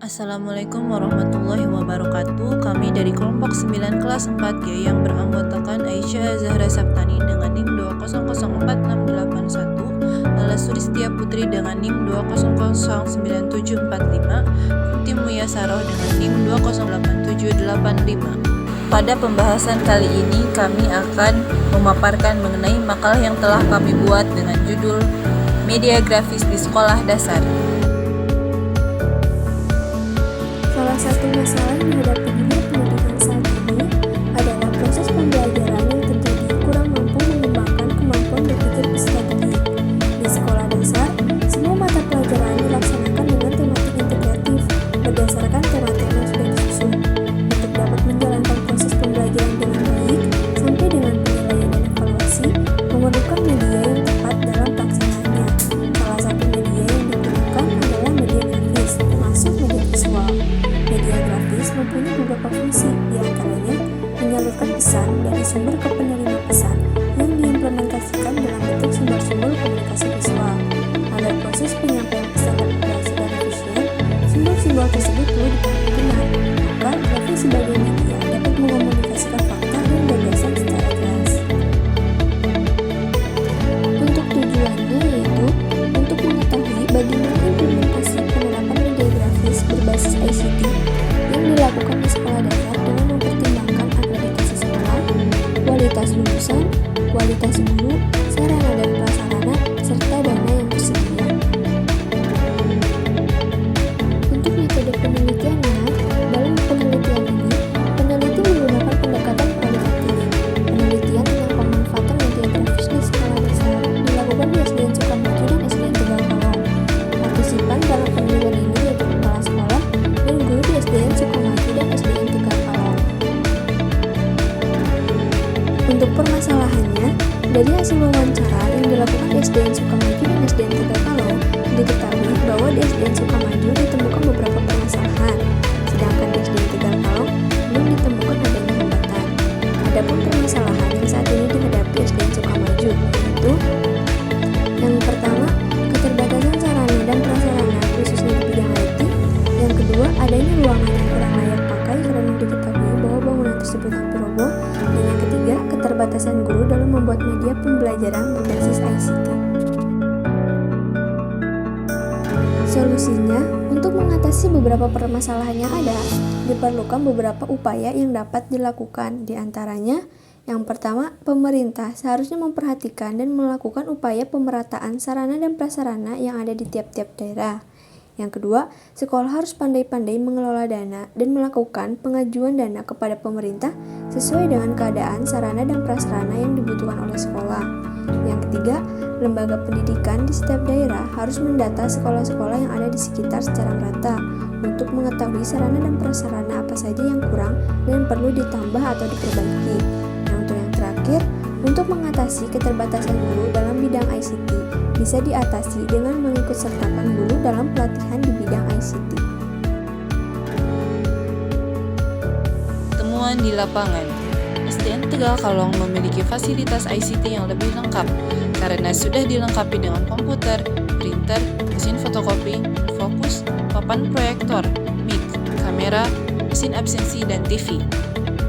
Assalamualaikum warahmatullahi wabarakatuh. Kami dari kelompok 9 kelas 4G yang beranggotakan Aisyah Zahra Saptani dengan NIM 2004681, Lala Sulistia Putri dengan NIM 2009745, Kunti Muyasaroh dengan NIM 2008785. Pada pembahasan kali ini kami akan memaparkan mengenai makalah yang telah kami buat dengan judul Media Grafis di Sekolah Dasar. Salah satu masalah yang dihadapi dunia pendidikan saat ini adalah proses pembelajaran yang terjadi kurang mampu mengembangkan kemampuan berpikir strategis. Di sekolah dasar, semua mata pelajaran dilaksanakan dengan tematik integratif berdasarkan tema-tema yang sudah disusun. Untuk dapat menjalankan proses pembelajaran dengan baik sampai dengan penilaian dan evaluasi, memerlukan media yang tepat dalam pelaksanaannya. Salah satu media yang digunakan adalah media grafis, termasuk media visual. Media grafis mempunyai beberapa fungsi, diantaranya menyalurkan pesan dari sumber ke penerima pesan yang diimplementasikan dalam bentuk sumber-sumber komunikasi visual. Agar proses penyampaian pesan dapat berhasil dan efisien, simbol-simbol tersebut perlu dipahami benar, maka grafis sebagai media dapat mengomunikasikan fakta dan gagasan secara jelas. Untuk tujuannya yaitu untuk mengetahui bagaimana implementasi penerapan media grafis berbasis ICT yang dilakukan di sekolah dasar dengan mempertimbangkan akreditasi sekolah, kualitas lulusan, kualitas guru, sarana dan prasarana, serta dana yang tersedia. Untuk metode penelitiannya, dalam penelitian ini, peneliti menggunakan pendekatan kualitatif. Penelitian tentang pemanfaatan media grafis di sekolah dasar dilakukan di SDN Sukamaju dan SDN Tegal Kalong. Partisipan dalam penelitian ini yaitu kepala sekolah dan guru di SDN Sukamaju dan SDN Tegal Kalong. Untuk permasalahannya, dari hasil wawancara yang dilakukan di SDN Sukamaju dan SDN Tegal Kalong, diketahui bahwa di SDN Sukamaju ditemukan beberapa permasalahan, sedangkan di SDN Tegal Kalong belum ditemukan adanya hambatan. Adapun permasalahan yang saat ini dihadapi SDN Sukamaju yaitu yang pertama, keterbatasan sarana dan prasarana khususnya di bidang IT. Yang kedua, adanya ruangan yang kurang layak pakai karena diketahui bahwa bangunan tersebut hampir roboh. Dan yang ketiga, keterbatasan guru dalam membuat media pembelajaran berbasis ICT. Solusinya, untuk mengatasi beberapa permasalahan yang ada, diperlukan beberapa upaya yang dapat dilakukan. Di antaranya, yang pertama, pemerintah seharusnya memperhatikan dan melakukan upaya pemerataan sarana dan prasarana yang ada di tiap-tiap daerah. Yang kedua, sekolah harus pandai-pandai mengelola dana dan melakukan pengajuan dana kepada pemerintah sesuai dengan keadaan sarana dan prasarana yang dibutuhkan oleh sekolah. Yang ketiga, lembaga pendidikan di setiap daerah harus mendata sekolah-sekolah yang ada di sekitar secara merata untuk mengetahui sarana dan prasarana apa saja yang kurang dan perlu ditambah atau diperbaiki. Nah, untuk yang terakhir, untuk mengatasi keterbatasan guru dalam bidang ICT bisa diatasi dengan mengikutsertakan guru dalam pelatihan di bidang ICT. Temuan di lapangan. SDN Tegal Kalong memiliki fasilitas ICT yang lebih lengkap karena sudah dilengkapi dengan komputer, printer, mesin fotokopi, fokus, papan proyektor, mic, kamera, mesin absensi, dan TV.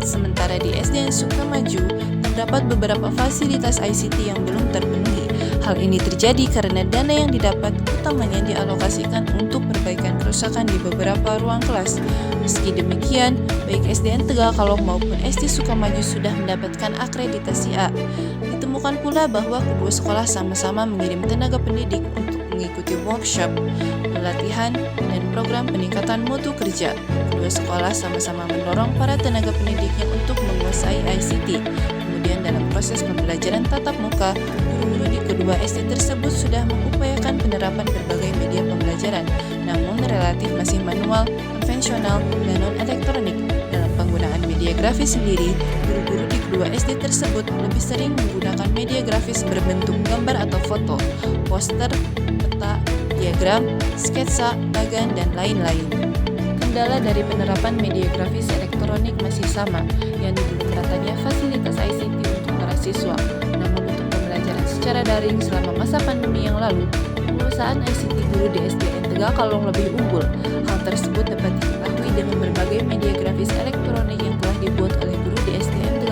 Sementara di SDN Sukamaju terdapat beberapa fasilitas ICT yang belum terpenuhi. Hal ini terjadi karena dana yang didapat utamanya dialokasikan untuk perbaikan kerusakan di beberapa ruang kelas. Meski demikian, baik SDN Tegal Kalong maupun SD Sukamaju sudah mendapatkan akreditasi A. Ditemukan pula bahwa kedua sekolah sama-sama mengirim tenaga pendidik untuk mengikuti workshop, pelatihan, dan program peningkatan mutu kerja. Kedua sekolah sama-sama mendorong para tenaga pendidiknya untuk menguasai ICT. Kemudian dalam proses pembelajaran tatap muka, guru-guru di kedua SD tersebut sudah mengupayakan penerapan berbagai media pembelajaran, namun relatif masih manual, konvensional, dan non-elektronik. Dalam penggunaan media grafis sendiri, guru-guru di kedua SD tersebut lebih sering menggunakan media grafis berbentuk gambar atau foto, poster, peta, diagram, sketsa, bagan, dan lain-lain. Kendala dari penerapan media grafis elektronik masih sama, yakni belum meratanya fasilitas ICT untuk para siswa. Namun untuk pembelajaran secara daring selama masa pandemi yang lalu, penguasaan ICT guru di SDN Tegal Kalong lebih unggul. Hal tersebut dapat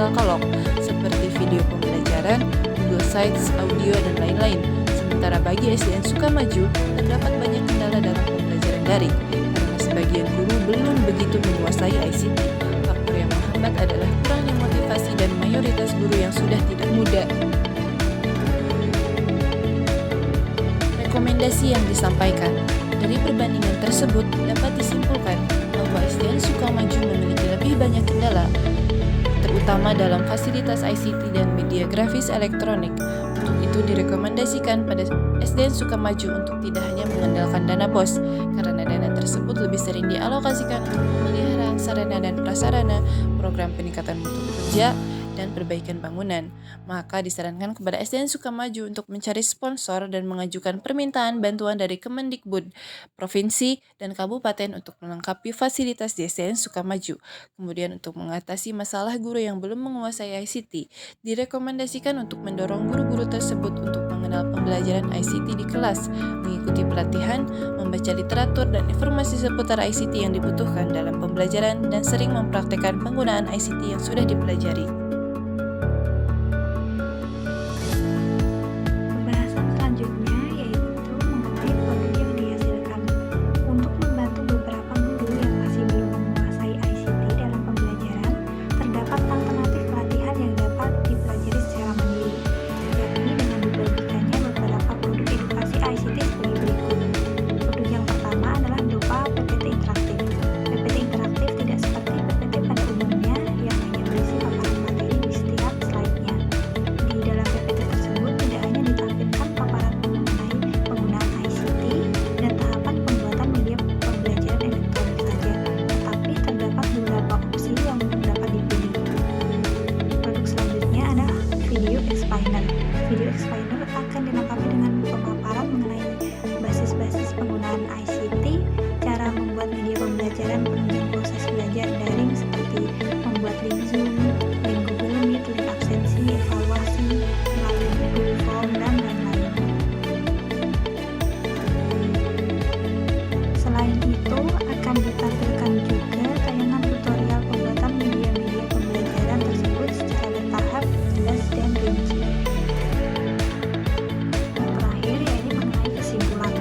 katalog seperti video pembelajaran, Google Sites, audio, dan lain-lain. Sementara bagi SDN Sukamaju, terdapat banyak kendala dalam pembelajaran daring karena sebagian guru belum begitu menguasai ICT. Faktor yang menghambat adalah kurangnya motivasi dan mayoritas guru yang sudah tidak muda. Rekomendasi yang disampaikan dari perbandingan tersebut dapat disimpulkan bahwa SDN Sukamaju memiliki lebih banyak kendala, terutama dalam fasilitas ICT dan media grafis elektronik. Untuk itu direkomendasikan pada SDN Sukamaju untuk tidak hanya mengandalkan dana BOS, karena dana tersebut lebih sering dialokasikan untuk pemeliharaan sarana dan prasarana, program peningkatan mutu kerja, dan perbaikan bangunan. Maka disarankan kepada SDN Sukamaju untuk mencari sponsor dan mengajukan permintaan bantuan dari Kemendikbud, Provinsi, dan Kabupaten untuk melengkapi fasilitas di SDN Sukamaju. Kemudian untuk mengatasi masalah guru yang belum menguasai ICT, direkomendasikan untuk mendorong guru-guru tersebut untuk mengenal pembelajaran ICT di kelas, mengikuti pelatihan, membaca literatur dan informasi seputar ICT yang dibutuhkan dalam pembelajaran, dan sering mempraktikkan penggunaan ICT yang sudah dipelajari. Pembahasan selanjutnya yaitu mengenai produk yang dihasilkan. Untuk membantu beberapa guru yang masih belum menguasai ICT dalam pembelajaran, terdapat alternatif pelatihan yang dapat dipelajari secara mandiri, yakni dengan dibagikannya beberapa produk edukasi ICT sebagai berikut. Produk yang pertama adalah berupa PPT interaktif. PPT interaktif tidak seperti PPT pada umumnya yang hanya berisi paparan materi di setiap slide-nya. Di dalam PPT tersebut tidak hanya ditampilkan paparan mengenai penggunaan ICT dan tahapan pembuatan media pembelajaran elektronik saja, tetapi terdapat beberapa opsi yang dapat dipilih. Produk selanjutnya adalah Video Explainer. Video Explainer akan dilengkapi dengan pemaparan mengenai basis-basis penggunaan ICT, cara membuat media pembelajaran penunjang proses belajar daring seperti membuat link Zoom, link Google Meet, link absensi, evaluasi, melalui Google Form, dan lain-lain. Selain itu, akan ditampilkan juga tayangan tutorial pembuatan media-media pembelajaran tersebut secara bertahap, jelas, dan rinci. Yang terakhir yaitu mengenai kesimpulan.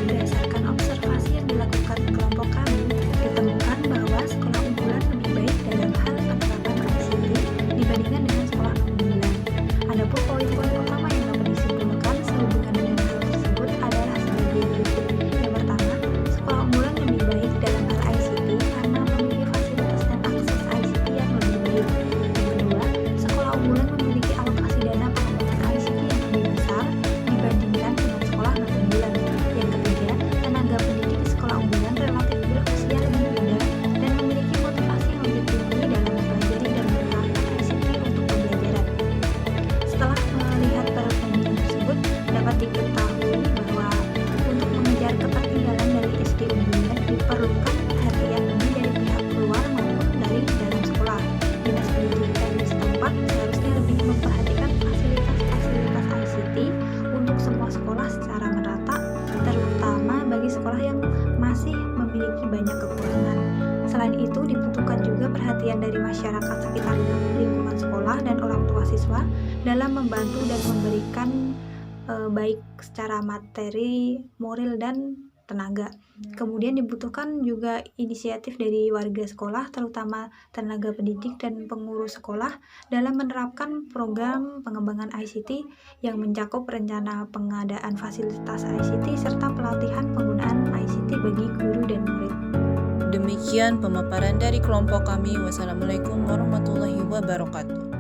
Berdasarkan observasi yang dilakukan kelompok kami, ditemukan bahwa sekolah unggulan lebih baik dalam hal penerapan ICT dibandingkan dengan sekolah non-unggulan. Adapun poin-poin utama yang dapat disimpulkan sehubungan dengan hal tersebut adalah sebagai berikut. Yang pertama, sekolah unggulan lebih baik dalam hal ICT karena memiliki fasilitas dan akses ICT yang lebih baik. Yang kedua, sekolah unggulan memiliki alokasi dana pengembangan ICT yang lebih besar dibandingkan dengan sekolah non-unggulan. Yang ketiga, tenaga pendidik di sekolah unggulan relatif berusia lebih muda dan memiliki motivasi yang lebih tinggi dalam mempelajari dan menerapkan ICT untuk pembelajaran. Setelah melihat perbandingan tersebut, dapat diketahui bahwa untuk mengejar ketertinggalan dari SD unggulan diperlukan perhatian lebih dari pihak luar maupun dari dalam sekolah. Dinas pendidikan di setempat seharusnya lebih memperhatikan fasilitas-fasilitas ICT untuk semua sekolah secara merata, terutama bagi sekolah yang masih memiliki banyak kekurangan. Selain itu, dibutuhkan juga perhatian dari masyarakat sekitar lingkungan sekolah dan orang tua siswa dalam membantu dan memberikan baik secara materi, moral, dan tenaga. Kemudian dibutuhkan juga inisiatif dari warga sekolah, terutama tenaga pendidik dan pengurus sekolah dalam menerapkan program pengembangan ICT yang mencakup rencana pengadaan fasilitas ICT serta pelatihan penggunaan ICT bagi guru dan murid. Demikian pemaparan dari kelompok kami. Wassalamualaikum warahmatullahi wabarakatuh.